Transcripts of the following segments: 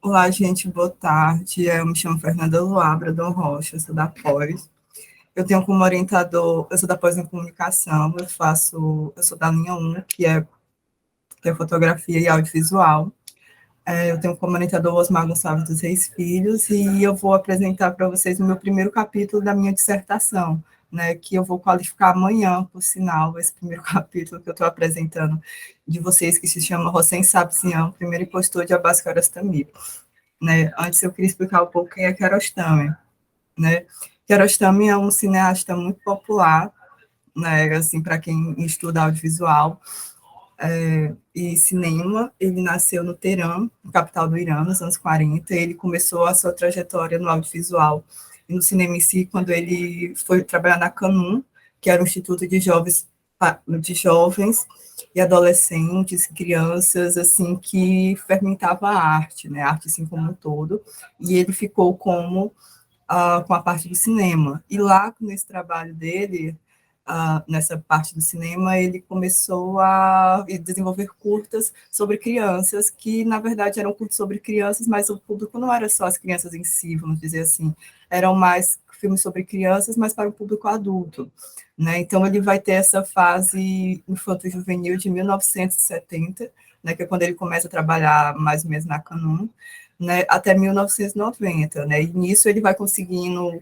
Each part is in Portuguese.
Olá, gente, boa tarde. Eu me chamo Fernanda Luabra Dom Rocha, eu sou da Pós. Eu tenho como orientador, eu sou da Pós em Comunicação, eu sou da linha 1, que é fotografia e audiovisual. Eu tenho como orientador Osmar Gonçalves dos Reis Filhos e eu vou apresentar para vocês o meu primeiro capítulo da minha dissertação, né, que eu vou qualificar amanhã, por sinal, esse primeiro capítulo que eu estou apresentando de vocês, que se chama Hossein Sabzian, primeiro impostor de Abbas Kiarostami. Né? Antes eu queria explicar um pouco quem é Kiarostami, né? Kiarostami é um cineasta muito popular, né? Assim, para quem estuda audiovisual e cinema. Ele nasceu no Teherã, capital do Irã, nos anos 40. Ele começou a sua trajetória no audiovisual e no cinema em si quando ele foi trabalhar na Canum, que era um instituto de jovens e adolescentes, crianças, assim, que fermentava a arte, né, a arte assim como um todo, e ele ficou com a parte do cinema. E lá, nesse trabalho dele, nessa parte do cinema, ele começou a desenvolver curtas sobre crianças, que, na verdade, eram curtos sobre crianças, mas o público não era só as crianças em si, vamos dizer assim, eram mais filmes sobre crianças, mas para o público adulto. Né? Então, ele vai ter essa fase infanto-juvenil de 1970, né, que é quando ele começa a trabalhar mais ou menos na Canum, né, até 1990, né, e nisso ele vai conseguindo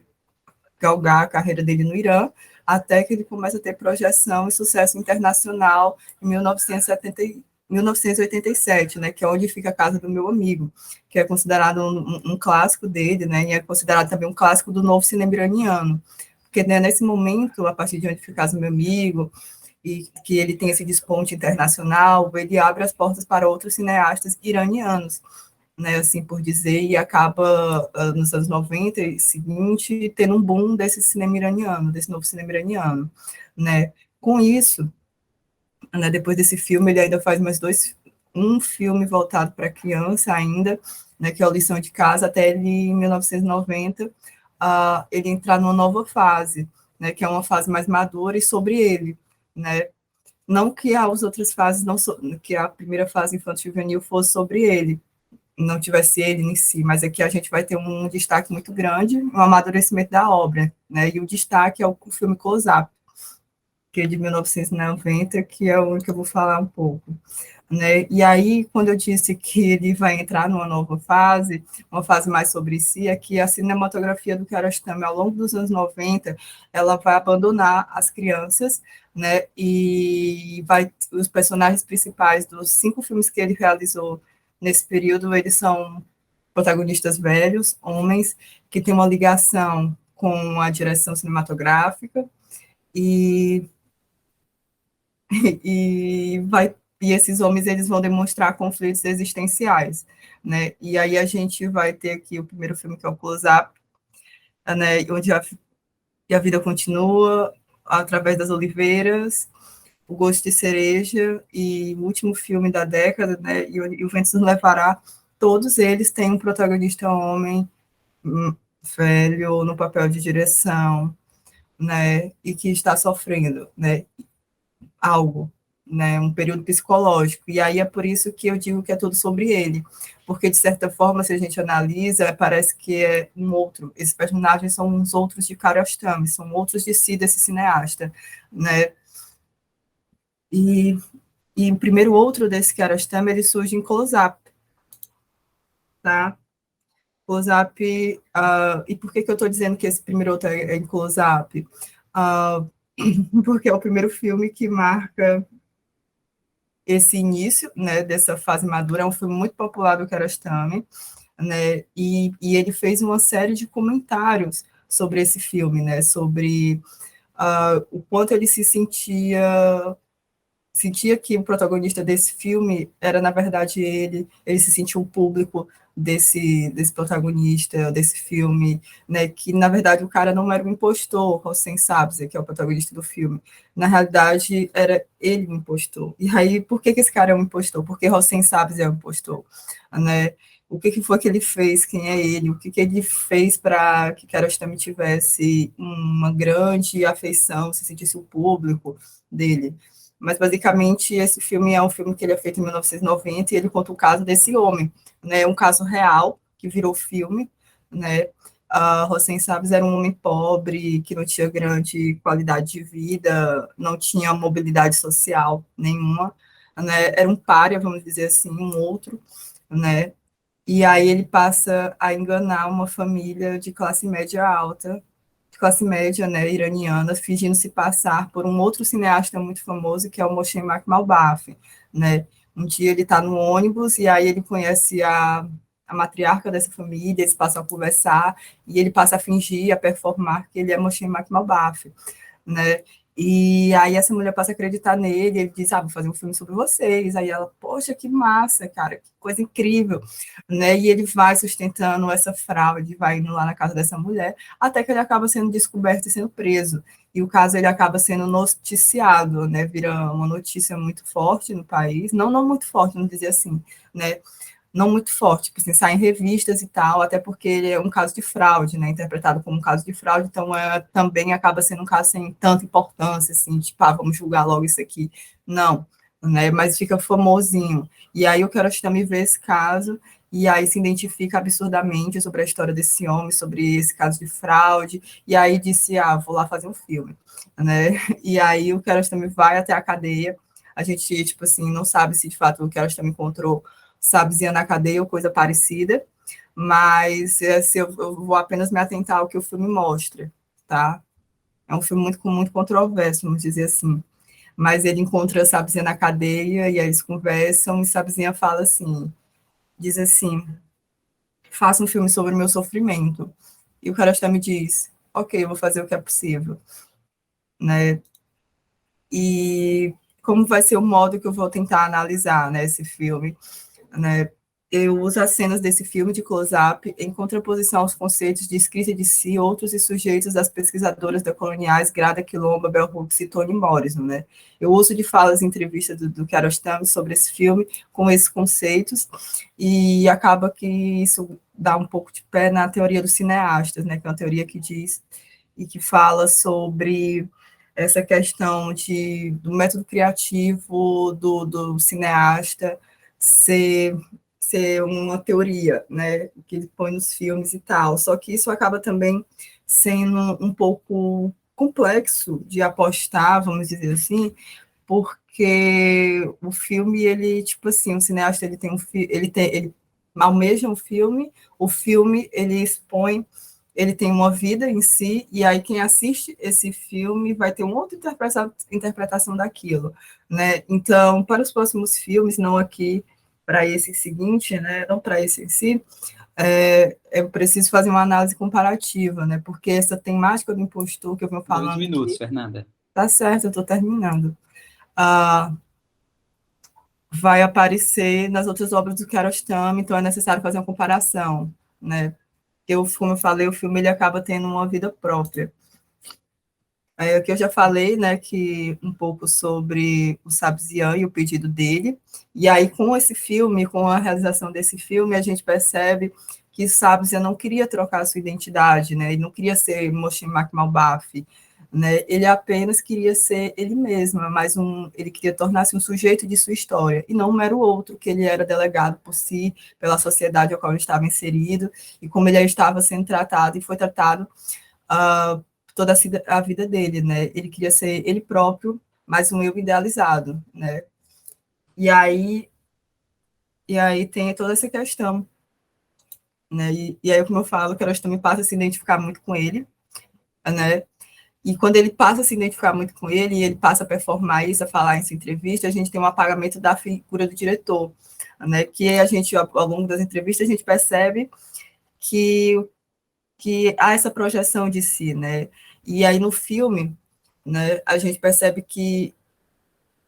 galgar a carreira dele no Irã, até que ele começa a ter projeção e sucesso internacional em 1987, né, que é onde fica a Casa do Meu Amigo, que é considerado um clássico dele, né, e é considerado também um clássico do novo cinema iraniano, porque né, nesse momento, a partir de onde fica a Casa do Meu Amigo, e que ele tem esse desponte internacional, ele abre as portas para outros cineastas iranianos, né, assim por dizer, e acaba nos anos 90 e seguinte tendo um boom desse cinema iraniano, desse novo cinema iraniano, né? Com isso, né, depois desse filme ele ainda faz um filme voltado para criança ainda, né, que é o Lição de Casa, até ele em 1990 ele entrar numa nova fase, né, que é uma fase mais madura e sobre ele, né? Não que as outras fases não que a primeira fase infantil juvenil fosse sobre ele, não tivesse ele em si, mas aqui a gente vai ter um destaque muito grande, um amadurecimento da obra, né? E o destaque é o filme Close Up, que é de 1990, que é o que eu vou falar um pouco. Né? E aí, quando eu disse que ele vai entrar numa nova fase, uma fase mais sobre si, é que a cinematografia do Kiarostami, ao longo dos anos 90, ela vai abandonar as crianças, né? E os personagens principais dos 5 filmes que ele realizou nesse período, eles são protagonistas velhos, homens, que têm uma ligação com a direção cinematográfica, e e esses homens eles vão demonstrar conflitos existenciais, né? E aí a gente vai ter aqui o primeiro filme que é o Close Up, né? Onde a vida continua através das oliveiras, o Gosto de Cereja e o último filme da década, né? E o Vento nos Levará. Todos eles têm um protagonista homem velho no papel de direção, né? E que está sofrendo, né? Algo, né, um período psicológico. E aí é por isso que eu digo que é tudo sobre ele, porque de certa forma, se a gente analisa, parece que é um outro. Esses personagens são uns outros de Kiarostami, são outros de si desse cineasta, né? E, e o primeiro outro desse Kiarostami, ele surge em Close Up, tá? Close Up, e por que que eu estou dizendo que esse primeiro outro é em Close Up? Porque é o primeiro filme que marca esse início, né, dessa fase madura. É um filme muito popular do Kiarostami, né, e ele fez uma série de comentários sobre esse filme, né, sobre o quanto ele sentia que o protagonista desse filme era, na verdade, ele se sentia um público desse protagonista, desse filme, né, que, na verdade, o cara não era um impostor, Hossein Sabzi, que é o protagonista do filme. Na realidade, era ele um impostor. E aí, por que esse cara é um impostor? Porque Hossein Sabzi é um impostor, né? O que foi que ele fez? Quem é ele? O que ele fez para que Kiarostami tivesse uma grande afeição, se sentisse o público dele? Mas, basicamente, esse filme é um filme que ele é feito em 1990 e noventa e ele conta o caso desse homem, né? Um caso real que virou filme, né? Hossein Sabes era um homem pobre, que não tinha grande qualidade de vida, não tinha mobilidade social nenhuma, né? Era um pária, vamos dizer assim, um outro, né? E aí ele passa a enganar uma família de classe média alta, de classe média, né, iraniana, fingindo se passar por um outro cineasta muito famoso, que é o Moshe Makhmalbaf, né? Um dia ele está no ônibus e aí ele conhece a matriarca dessa família, eles passam a conversar e ele passa a fingir, a performar que ele é Moshe Makhmalbaf, né? E aí essa mulher passa a acreditar nele, ele diz, vou fazer um filme sobre vocês. Aí ela, poxa, que massa, cara, que coisa incrível, né? E ele vai sustentando essa fraude, vai indo lá na casa dessa mulher, até que ele acaba sendo descoberto e sendo preso. E o caso ele acaba sendo noticiado, né? Vira uma notícia muito forte no país, não muito forte, não dizer assim, né? Não muito forte, tipo assim, sai em revistas e tal, até porque ele é um caso de fraude, né, interpretado como um caso de fraude, então também acaba sendo um caso sem tanta importância, assim, tipo, vamos julgar logo isso aqui. Não, né, mas fica famosinho. E aí o Kiarostami vê esse caso, e aí se identifica absurdamente sobre a história desse homem, sobre esse caso de fraude, e aí disse, vou lá fazer um filme, né, e aí o Kiarostami vai até a cadeia, a gente, tipo assim, não sabe se de fato o Kiarostami encontrou Sabzinha na cadeia ou coisa parecida, mas eu vou apenas me atentar ao que o filme mostra, tá? É um filme muito controverso, vamos dizer assim. Mas ele encontra Sabzinha na cadeia e aí eles conversam e Sabzinha fala assim, diz assim, faça um filme sobre o meu sofrimento. E o cara está me diz, ok, eu vou fazer o que é possível, né? E como vai ser o modo que eu vou tentar analisar, né, esse filme? Né? Eu uso as cenas desse filme de close-up em contraposição aos conceitos de escrita de si, outros e sujeitos das pesquisadoras decoloniais Grada Quilomba, Bell Hooks e Toni Morrison, né? Eu uso de falas em entrevistas do Kiarostami sobre esse filme com esses conceitos e acaba que isso dá um pouco de pé na teoria dos cineastas, né? Que é uma teoria que diz e que fala sobre essa questão do método criativo do cineasta ser, ser uma teoria, né, que ele põe nos filmes e tal, só que isso acaba também sendo um pouco complexo de apostar, vamos dizer assim, porque o filme, ele, tipo assim, o cineasta, ele tem ele almeja um filme, o filme, ele expõe, ele tem uma vida em si, e aí quem assiste esse filme vai ter uma outra interpretação daquilo, né? Então, para os próximos filmes, não aqui para esse seguinte, né? Não para esse em si, eu preciso fazer uma análise comparativa, né? Porque essa temática do impostor que eu venho 2 minutos, aqui, Fernanda. tá certo, eu estou terminando. Ah, vai aparecer nas outras obras do Kiarostami, então é necessário fazer uma comparação, né? Porque, como eu falei, o filme ele acaba tendo uma vida própria. Aqui eu já falei, né, que um pouco sobre o Sabzian e o pedido dele, e aí com esse filme, com a realização desse filme, a gente percebe que Sabzian não queria trocar a sua identidade, né, ele não queria ser Moshe Makhmalbaf, né, ele apenas queria ser ele mesmo, ele queria tornar-se um sujeito de sua história, e não um mero outro, que ele era delegado por si, pela sociedade ao qual ele estava inserido, e como ele estava sendo tratado, e foi tratado toda a vida dele, né? Ele queria ser ele próprio, mas um eu idealizado, né? E aí, e aí tem toda essa questão, né? E aí, como eu falo, o Queiroz também passa a se identificar muito com ele, né? E quando ele passa a se identificar muito com ele, e ele passa a performar isso, a falar em sua entrevista, a gente tem um apagamento da figura do diretor, né? Que a gente, ao longo das entrevistas, a gente percebe que, que há essa projeção de si, né? E aí no filme, né, a gente percebe que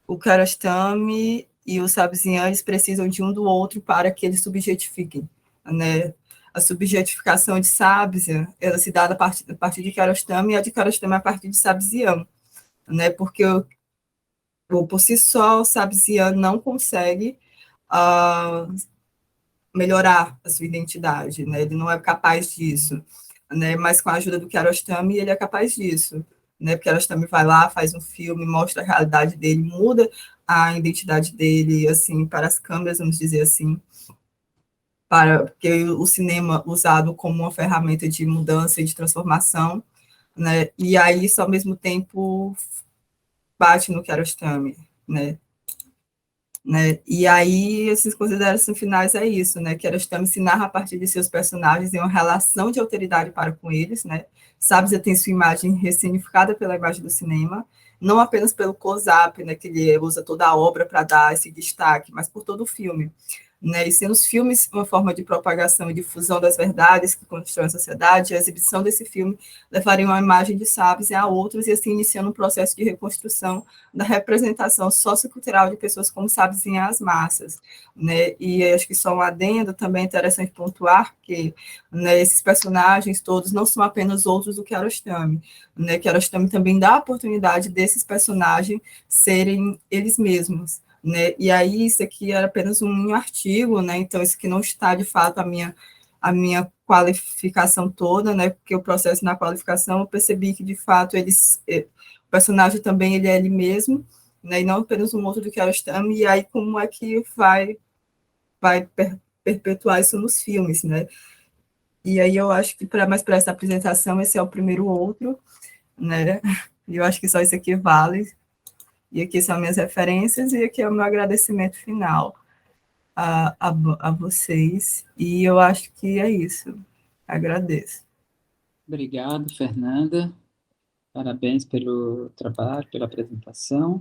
o Kiarostami e o Sabzian, eles precisam de um do outro para que eles subjetifiquem, né? A subjetificação de Sabzian, ela se dá a partir de Kiarostami, e a de Kiarostami a partir de Sabzian, né? Porque por si só, o Sabzian não consegue melhorar a sua identidade, né? Ele não é capaz disso, né? Mas com a ajuda do Kiarostami, ele é capaz disso, né? Porque elas também vai lá, faz um filme, mostra a realidade dele, muda a identidade dele, assim, para as câmeras, vamos dizer assim, para porque o cinema usado como uma ferramenta de mudança e de transformação, né? E aí isso ao mesmo tempo bate no Kiarostami, né? E aí, essas considerações finais é isso, né? Que Kiarostami se narra a partir de seus personagens em uma relação de autoridade para com eles, né? Sabes tem sua imagem ressignificada pela imagem do cinema, não apenas pelo close-up, né? Que ele usa toda a obra para dar esse destaque, mas por todo o filme. Né, e sendo os filmes uma forma de propagação e difusão das verdades que constroem a sociedade, a exibição desse filme levaria uma imagem de Sabes a outros e assim iniciando um processo de reconstrução da representação sociocultural de pessoas como Sabes às massas. Né, e acho que só um adendo também é interessante pontuar que, né, esses personagens todos não são apenas outros do Kiarostami. Né, Kiarostami também dá a oportunidade desses personagens serem eles mesmos. Né? E aí, isso aqui era apenas um artigo, né? Então, isso aqui não está, de fato, a minha qualificação toda, né? Porque o processo na qualificação, eu percebi que, de fato, o personagem também ele é ele mesmo, né? E não apenas um outro do Kiarostami, e aí como é que vai perpetuar isso nos filmes, né? E aí eu acho que, mais para essa apresentação, esse é o primeiro outro, né? E eu acho que só isso aqui vale. E aqui são minhas referências, e aqui é o meu agradecimento final a vocês. E eu acho que é isso. Agradeço. Obrigado, Fernanda. Parabéns pelo trabalho, pela apresentação.